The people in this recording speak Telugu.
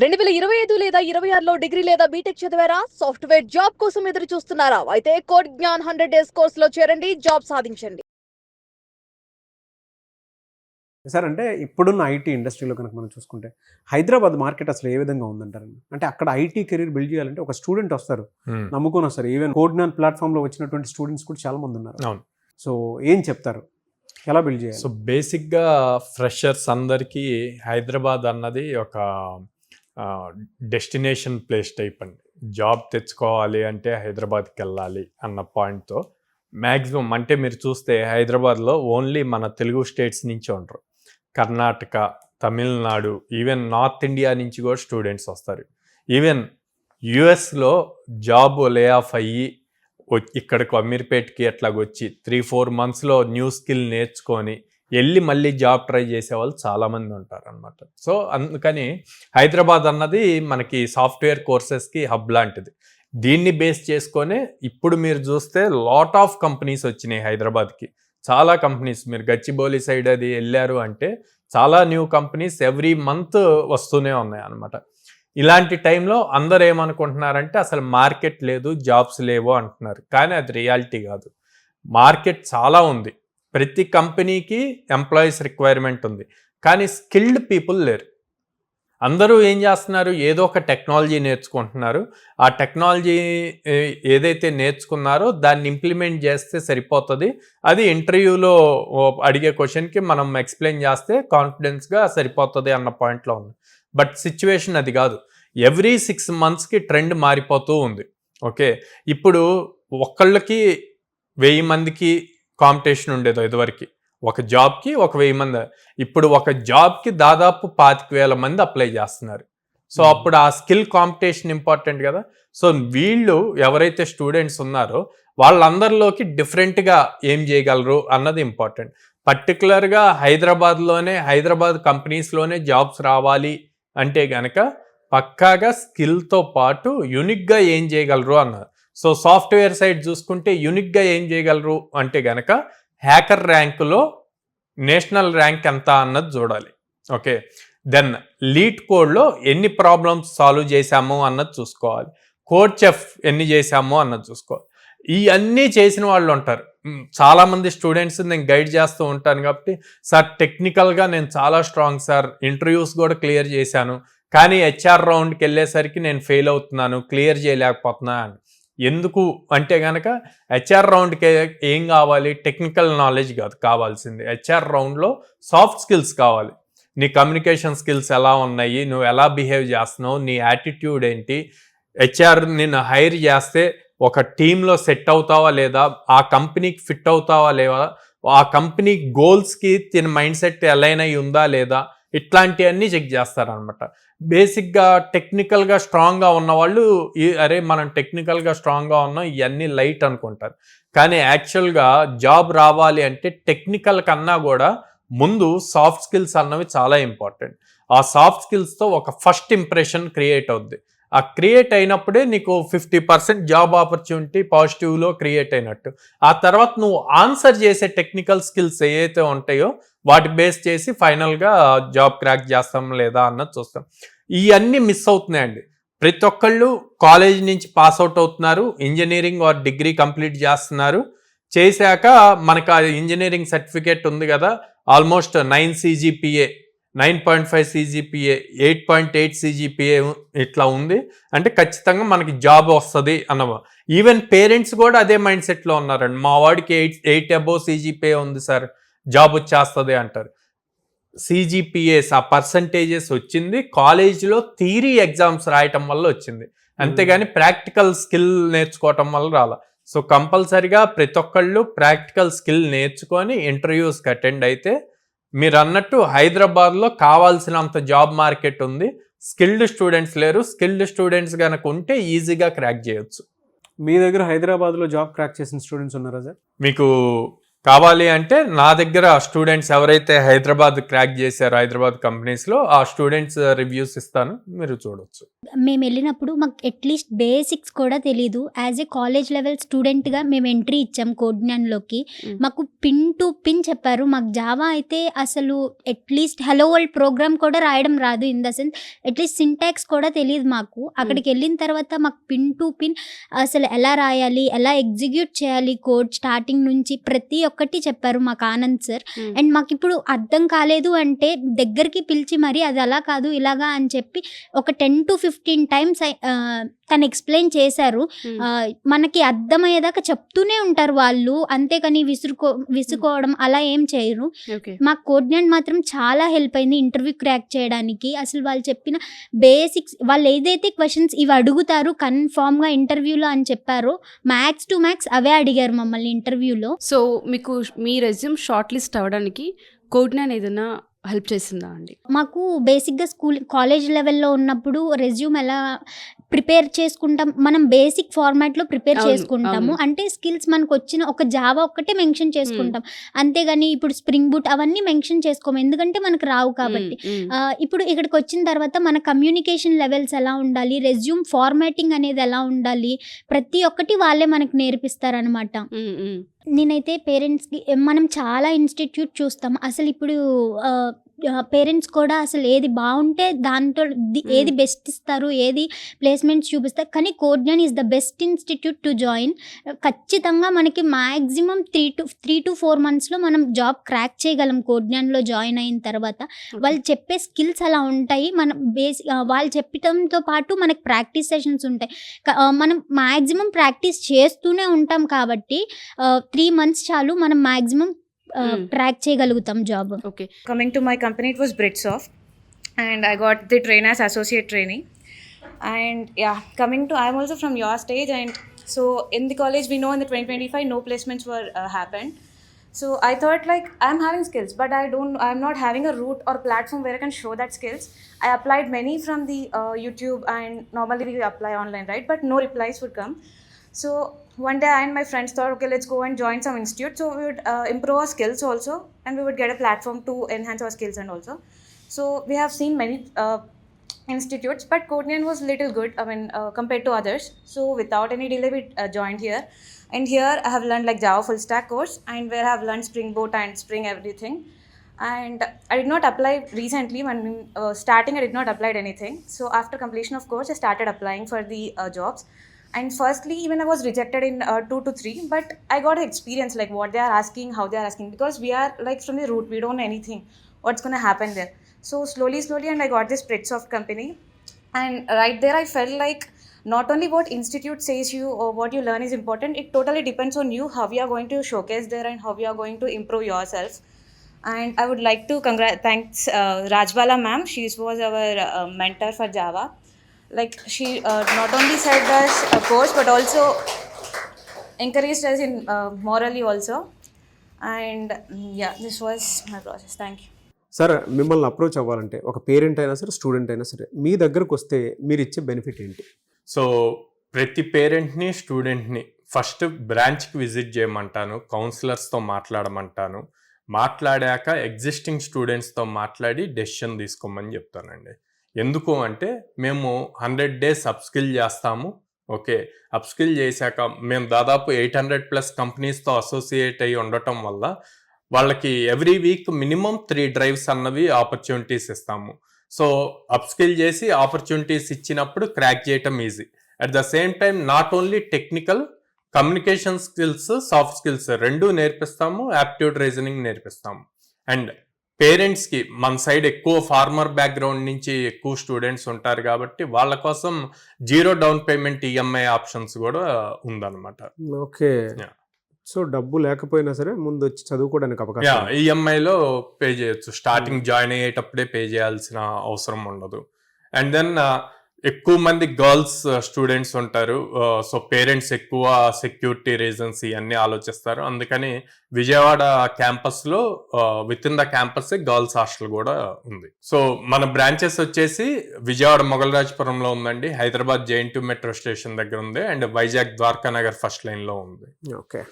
2025 లేదా 26లో డిగ్రీ లేదా బీటెక్ చదివారా? సాఫ్ట్‌వేర్ జాబ్ కోసం ఎదురు చూస్తున్నారా? అయితే కోడ్ జ్ఞాన్ 100 డేస్ కోర్సులో చేరండి, జాబ్ సాధించండి. సార్ అంటే ఇప్పుడున్న ఐటీ ఇండస్ట్రీలో కనుక మనం చూసుకుంటే హైదరాబాద్ మార్కెట్ అసలు ఏ విధంగా ఉందంటారండి? అంటే అక్కడ ఐటీ కెరీర్ బిల్డ్ చేయాలంటే ఒక స్టూడెంట్ వస్తారు, నమ్ముకొని వస్తారు. ఈవెన్ కోడ్నాన్ ప్లాట్ఫామ్లో వచ్చినటువంటి స్టూడెంట్స్ కూడా చాలా మంది ఉన్నారు. అవును. సో ఏం చెప్తారు, ఎలా బిల్డ్ చేయాలి? సో బేసిక్గా ఫ్రెషర్స్ అందరికీ హైదరాబాద్ అన్నది ఒక డెస్టినేషన్ ప్లేస్ టైప్ అండి. జాబ్ తెచ్చుకోవాలి అంటే హైదరాబాద్కి వెళ్ళాలి అన్న పాయింట్తో మ్యాక్సిమం అంటే మీరు చూస్తే హైదరాబాద్లో ఓన్లీ మన తెలుగు స్టేట్స్ నుంచి ఉంటారు. Karnataka, Tamil Nadu, even north India నుంచి కూడా స్టూడెంట్స్ వస్తారు. ఈవెన్ యుఎస్లో జాబ్ లే ఆఫ్ అయ్యి ఇక్కడికి అమీర్పేట్కి అట్లాగొచ్చి 3-4 monthsలో న్యూ స్కిల్ నేర్చుకొని వెళ్ళి మళ్ళీ జాబ్ ట్రై చేసే వాళ్ళు చాలామంది ఉంటారు అనమాట. సో అందుకని హైదరాబాద్ అన్నది మనకి సాఫ్ట్వేర్ కోర్సెస్కి హబ్ లాంటిది. దీన్ని బేస్ చేసుకొని ఇప్పుడు మీరు చూస్తే లాట్ ఆఫ్ కంపెనీస్ వచ్చినాయి హైదరాబాద్కి. చాలా కంపెనీస్, మీరు గచ్చిబౌలి సైడ్ అది వెళ్ళారు అంటే చాలా న్యూ కంపెనీస్ ఎవ్రీ మంత్ వస్తూనే ఉన్నాయి అనమాట. ఇలాంటి టైంలో అందరు ఏమనుకుంటున్నారంటే అసలు మార్కెట్ లేదు, జాబ్స్ లేవు అంటున్నారు. కానీ అది రియాలిటీ కాదు. మార్కెట్ చాలా ఉంది. ప్రతి కంపెనీకి ఎంప్లాయీస్ రిక్వైర్మెంట్ ఉంది, కానీ స్కిల్డ్ పీపుల్ లేరు. అందరూ ఏం చేస్తున్నారు, ఏదో ఒక టెక్నాలజీ నేర్చుకుంటున్నారు. ఆ టెక్నాలజీ ఏదైతే నేర్చుకున్నారో దాన్ని ఇంప్లిమెంట్ చేస్తే సరిపోతుంది. అది ఇంటర్వ్యూలో అడిగే క్వశ్చన్కి మనం ఎక్స్ప్లెయిన్ చేస్తే కాన్ఫిడెన్స్గా సరిపోతుంది అన్న పాయింట్లో ఉంది. బట్ సిచ్యువేషన్ అది కాదు. ఎవ్రీ 6 monthsకి ట్రెండ్ మారిపోతూ ఉంది. ఓకే, ఇప్పుడు ఒకళ్ళకి 1000 మందికి కాంపిటీషన్ ఉండేది ఇదివరకు. ఒక జాబ్కి 1000 మంది. ఇప్పుడు ఒక జాబ్కి దాదాపు 25,000 మంది అప్లై చేస్తున్నారు. సో అప్పుడు ఆ స్కిల్ కాంపిటీషన్ ఇంపార్టెంట్ కదా. సో వీళ్ళు ఎవరైతే స్టూడెంట్స్ ఉన్నారో వాళ్ళందరిలోకి డిఫరెంట్గా ఏం చేయగలరు అన్నది ఇంపార్టెంట్. పర్టికులర్గా హైదరాబాద్ కంపెనీస్లోనే జాబ్స్ రావాలి అంటే గనక పక్కాగా స్కిల్తో పాటు యూనిక్గా ఏం చేయగలరు అన్నది. సో సాఫ్ట్వేర్ సైడ్ చూసుకుంటే యూనిక్గా ఏం చేయగలరు అంటే గనక హ్యాకర్ ర్యాంకులో నేషనల్ ర్యాంక్ ఎంత అన్నది చూడాలి. ఓకే, దెన్ లీడ్ కోడ్లో ఎన్ని ప్రాబ్లమ్స్ సాల్వ్ చేశాము అన్నది చూసుకోవాలి. కోడ్ చెఫ్ ఎన్ని చేశాము అన్నది చూసుకోవాలి. ఇవన్నీ చేసిన వాళ్ళు ఉంటారు. చాలామంది స్టూడెంట్స్ నేను గైడ్ చేస్తూ ఉంటాను కాబట్టి, సార్ టెక్నికల్గా నేను చాలా స్ట్రాంగ్ సార్, ఇంటర్వ్యూస్ కూడా క్లియర్ చేశాను, కానీ హెచ్ఆర్ రౌండ్కి వెళ్ళేసరికి నేను ఫెయిల్ అవుతున్నాను, క్లియర్ చేయలేకపోతున్నా అని. ఎందుకు అంటే కనుక హెచ్ఆర్ రౌండ్కి ఏం కావాలి, టెక్నికల్ నాలెడ్జ్ కాదు కావాల్సింది. హెచ్ఆర్ రౌండ్లో సాఫ్ట్ స్కిల్స్ కావాలి. నీ కమ్యూనికేషన్ స్కిల్స్ ఎలా ఉన్నాయి, నువ్వు ఎలా బిహేవ్ చేస్తున్నావు, నీ యాటిట్యూడ్ ఏంటి, హెచ్ఆర్ నిన్ను హైర్ చేస్తే ఒక టీంలో సెట్ అవుతావా లేదా, ఆ కంపెనీకి ఫిట్ అవుతావా లేదా, ఆ కంపెనీ గోల్స్కి తిన మైండ్ సెట్ అలైన్ అయి ఉందా లేదా, ఇట్లాంటివన్నీ చెక్ చేస్తారనమాట. బేసిక్గా టెక్నికల్గా స్ట్రాంగ్గా ఉన్నవాళ్ళు అరే మనం టెక్నికల్గా స్ట్రాంగ్గా ఉన్నాం ఇవన్నీ లైట్ అనుకుంటారు. కానీ యాక్చువల్గా జాబ్ రావాలి అంటే టెక్నికల్ కన్నా కూడా ముందు సాఫ్ట్ స్కిల్స్ అన్నవి చాలా ఇంపార్టెంట్. ఆ సాఫ్ట్ స్కిల్స్తో ఒక ఫస్ట్ ఇంప్రెషన్ క్రియేట్ అవుద్ది. ఆ క్రియేట్ అయినప్పుడే నీకు 50% జాబ్ ఆపర్చునిటీ పాజిటివ్లో క్రియేట్ అయినట్టు. ఆ తర్వాత నువ్వు ఆన్సర్ చేసే టెక్నికల్ స్కిల్స్ ఏవైతే ఉంటాయో వాటి బేస్ చేసి ఫైనల్గా జాబ్ క్రాక్ చేస్తాం లేదా అన్నది చూస్తాం. ఇవన్నీ మిస్ అవుతున్నాయండి. ప్రతి ఒక్కళ్ళు కాలేజ్ నుంచి పాస్ అవుట్ అవుతున్నారు, ఇంజనీరింగ్ ఆర్ డిగ్రీ కంప్లీట్ చేస్తున్నారు. చేశాక మనకు ఆ ఇంజనీరింగ్ సర్టిఫికేట్ ఉంది కదా, ఆల్మోస్ట్ 9 CGPA, 9.5 CGPA, 8.8 CGPA ఇట్లా ఉంది అంటే ఖచ్చితంగా మనకి జాబ్ వస్తుంది అన్నమా. ఈవెన్ పేరెంట్స్ కూడా అదే మైండ్ సెట్లో ఉన్నారండి. మా వాడికి 8 above CGPA ఉంది సార్, జాబ్ వచ్చేస్తుంది అంటారు. CGPAs ఆ పర్సంటేజెస్ వచ్చింది కాలేజీలో థియరీ ఎగ్జామ్స్ రాయటం వల్ల వచ్చింది, అంతేగాని ప్రాక్టికల్ స్కిల్ నేర్చుకోవటం వల్ల రాలా. సో కంపల్సరిగా ప్రతి ఒక్కళ్ళు ప్రాక్టికల్ స్కిల్ నేర్చుకొని ఇంటర్వ్యూస్కి అటెండ్ అయితే మీరు అన్నట్టు హైదరాబాద్లో కావాల్సినంత జాబ్ మార్కెట్ ఉంది. స్కిల్డ్ స్టూడెంట్స్ లేరు. స్కిల్డ్ స్టూడెంట్స్ కనుక ఉంటే ఈజీగా క్రాక్ చేయొచ్చు. మీ దగ్గర హైదరాబాద్లో జాబ్ క్రాక్ చేసిన స్టూడెంట్స్ ఉన్నారా సార్? మీకు కావాలి అంటే నా దగ్గర స్టూడెంట్స్ ఎవరైతే హైదరాబాద్ క్రాక్ చేశారో హైదరాబాద్ కంపెనీస్లో ఆ స్టూడెంట్స్ రివ్యూస్ ఇస్తాను, మీరు చూడొచ్చు. మేము వెళ్ళినప్పుడు మాకు అట్లీస్ట్ బేసిక్స్ కూడా తెలీదు. యాజ్ ఏ కాలేజ్ లెవెల్ స్టూడెంట్గా మేము ఎంట్రీ ఇచ్చాం కోడ్జ్ఞాన్లోకి. మాకు పిన్ టు పిన్ చెప్పారు. మాకు జావా అయితే అసలు అట్లీస్ట్ హలో వరల్డ్ ప్రోగ్రామ్ కూడా రాయడం రాదు. In the sense at least syntax కూడా తెలియదు మాకు. అక్కడికి వెళ్ళిన తర్వాత మాకు పిన్ టు పిన్ అసలు ఎలా రాయాలి, ఎలా ఎగ్జిక్యూట్ చేయాలి కోడ్ స్టార్టింగ్ నుంచి ప్రతి ఒక్కటి చెప్పారు మాకు ఆనంద్ సార్. అండ్ మాకు ఇప్పుడు అర్థం కాలేదు అంటే దగ్గరికి పిలిచి మరి అది అలా కాదు ఇలాగా అని చెప్పి ఒక 10 to 15 times తను ఎక్స్ప్లెయిన్ చేశారు. మనకి అర్థమయ్యేదాకా చెప్తూనే ఉంటారు వాళ్ళు, అంతేకాని విసుకోవడం అలా ఏం చేయరు. మాకు కోడ్జ్ఞాన్ మాత్రం చాలా హెల్ప్ అయింది ఇంటర్వ్యూ క్రాక్ చేయడానికి. అసలు వాళ్ళు చెప్పిన బేసిక్స్, వాళ్ళు ఏదైతే క్వశ్చన్స్ ఇవి అడుగుతారు కన్ఫామ్గా ఇంటర్వ్యూలో అని చెప్పారో మ్యాక్స్ టు మ్యాక్స్ అవే అడిగారు మమ్మల్ని ఇంటర్వ్యూలో. సో మీకు మీ రెజ్యూమ్ షార్ట్ లిస్ట్ అవ్వడానికి కోడ్జ్ఞాన్ ఏదైనా హెల్ప్ చేసిందా అండి? మాకు బేసిక్గా కాలేజ్ లెవెల్లో ఉన్నప్పుడు రెజ్యూమ్ ఎలా ప్రిపేర్ చేసుకుంటాం, మనం బేసిక్ ఫార్మాట్లో ప్రిపేర్ చేసుకుంటాము. అంటే స్కిల్స్ మనకు వచ్చిన ఒక జావా ఒక్కటే మెన్షన్ చేసుకుంటాం, అంతేగాని ఇప్పుడు స్ప్రింగ్ బూట్ అవన్నీ మెన్షన్ చేసుకోము, ఎందుకంటే మనకు రావు కాబట్టి. ఇప్పుడు ఇక్కడికి వచ్చిన తర్వాత మన కమ్యూనికేషన్ లెవెల్స్ ఎలా ఉండాలి, రెజ్యూమ్ ఫార్మాటింగ్ అనేది ఎలా ఉండాలి, ప్రతి ఒక్కటి వాళ్ళే మనకు నేర్పిస్తారనమాట. నేనైతే పేరెంట్స్కి మనం చాలా ఇన్స్టిట్యూట్ చూస్తాం, అసలు ఇప్పుడు పేరెంట్స్ కూడా అసలు ఏది బాగుంటే దాంతో ఏది బెస్ట్ ఇస్తారు, ఏది ప్లేస్మెంట్స్ చూపిస్తారు, కానీ Codegnan is the best institute to join. ఖచ్చితంగా మనకి మ్యాక్సిమం 3 to 4 monthsలో మనం జాబ్ క్రాక్ చేయగలం కోడ్జ్ఞాన్లో జాయిన్ అయిన తర్వాత. వాళ్ళు చెప్పే స్కిల్స్ అలా ఉంటాయి, మన వాళ్ళు చెప్పడంతో పాటు మనకి ప్రాక్టీస్ సెషన్స్ ఉంటాయి. మనం మ్యాక్సిమం ప్రాక్టీస్ చేస్తూనే ఉంటాం కాబట్టి 3 months చాలు మనం మ్యాక్సిమం ట్రాక్ చేయగలుగుతాం job. Okay. Coming to my company, it was Britsoft, and I got the train as associate trainee. And yeah, I'm also from your stage, and so in the college we know in the 2025 no placements were happened. So I thought like I'm having skills, but I'm not having a route or platform where I can show that skills. I applied many from the YouTube, and normally we apply online, right? But no replies would come. So one day I and my friends thought, okay, let's go and join some institute. So we would improve our skills also, and we would get a platform to enhance our skills and also. So we have seen many institutes, but codeGNAN was little good, compared to others. So without any delay, we joined here. And here I have learned like Java full stack course, and where I have learned Spring Boot and Spring everything. And I did not apply recently. When starting, I did not apply anything. So after completion of course, I started applying for the jobs. And firstly, even I was rejected in 2 to 3, but I got experience like what they are asking, how they are asking, because we are like from the root, we don't know anything, what's going to happen there. So slowly, and I got this Britsoft company. And right there, I felt like not only what institute says you or what you learn is important, it totally depends on you, how you are going to showcase there and how you are going to improve yourself. And I would like to thanks Rajbala ma'am. She was our mentor for Java. Like she not only said us a course but also encouraged us in morally also. And yeah, this was my process. Thank you. Sir, మిమ్మల్ని అప్రోచ్ అవ్వాలంటే ఒక పేరెంట్ అయినా సరే స్టూడెంట్ అయినా సరే మీ దగ్గరకు వస్తే మీరు ఇచ్చే బెనిఫిట్ ఏంటి? సో ప్రతి పేరెంట్ని స్టూడెంట్ని ఫస్ట్ బ్రాంచ్కి విజిట్ చేయమంటాను, కౌన్సిలర్స్తో మాట్లాడమంటాను, మాట్లాడాక ఎగ్జిస్టింగ్ స్టూడెంట్స్తో మాట్లాడి డెసిషన్ తీసుకోమని చెప్తానండి. ఎందుకు అంటే మేము 100 days అప్స్కిల్ చేస్తాము. ఓకే, అప్స్కిల్ చేశాక మేము దాదాపు 800+ కంపెనీస్తో అసోసియేట్ అయ్యి ఉండటం వల్ల వాళ్ళకి ఎవ్రీ వీక్ మినిమం 3 drives అన్నవి ఆపర్చునిటీస్ ఇస్తాము. సో అప్స్కిల్ చేసి ఆపర్చునిటీస్ ఇచ్చినప్పుడు క్రాక్ చేయటం easy. At the same time not only technical, communication skills, soft skills రెండూ నేర్పిస్తాము, యాప్టిట్యూడ్ రీజనింగ్ నేర్పిస్తాము. అండ్ పేరెంట్స్కి మన సైడ్ ఎక్కువ ఫార్మర్ బ్యాక్గ్రౌండ్ నుంచి ఎక్కువ స్టూడెంట్స్ ఉంటారు కాబట్టి వాళ్ళ కోసం 0 down payment EMI ఆప్షన్స్ కూడా ఉందన్నమాట. ఓకే, సో డబ్బు లేకపోయినా సరే ముందు వచ్చి చదువుకోవడానికి అవకాశం. ఈఎంఐలో పే చేయొచ్చు, స్టార్టింగ్ జాయిన్ అయ్యేటప్పుడే పే చేయాల్సిన అవసరం ఉండదు. అండ్ దెన్ ఎక్కువ మంది గర్ల్స్ స్టూడెంట్స్ ఉంటారు. సో పేరెంట్స్ ఎక్కువ సెక్యూరిటీ రీజన్స్ ఇవన్నీ ఆలోచిస్తారు. అందుకని విజయవాడ క్యాంపస్లో with in the campus girls hostel కూడా ఉంది. సో మన బ్రాంచెస్ వచ్చేసి విజయవాడ మొగల్రాజపురంలో ఉందండి, హైదరాబాద్ JNT మెట్రో స్టేషన్ దగ్గర ఉంది, అండ్ వైజాగ్ ద్వారకా నగర్ ఫస్ట్ లైన్లో ఉంది. ఓకే.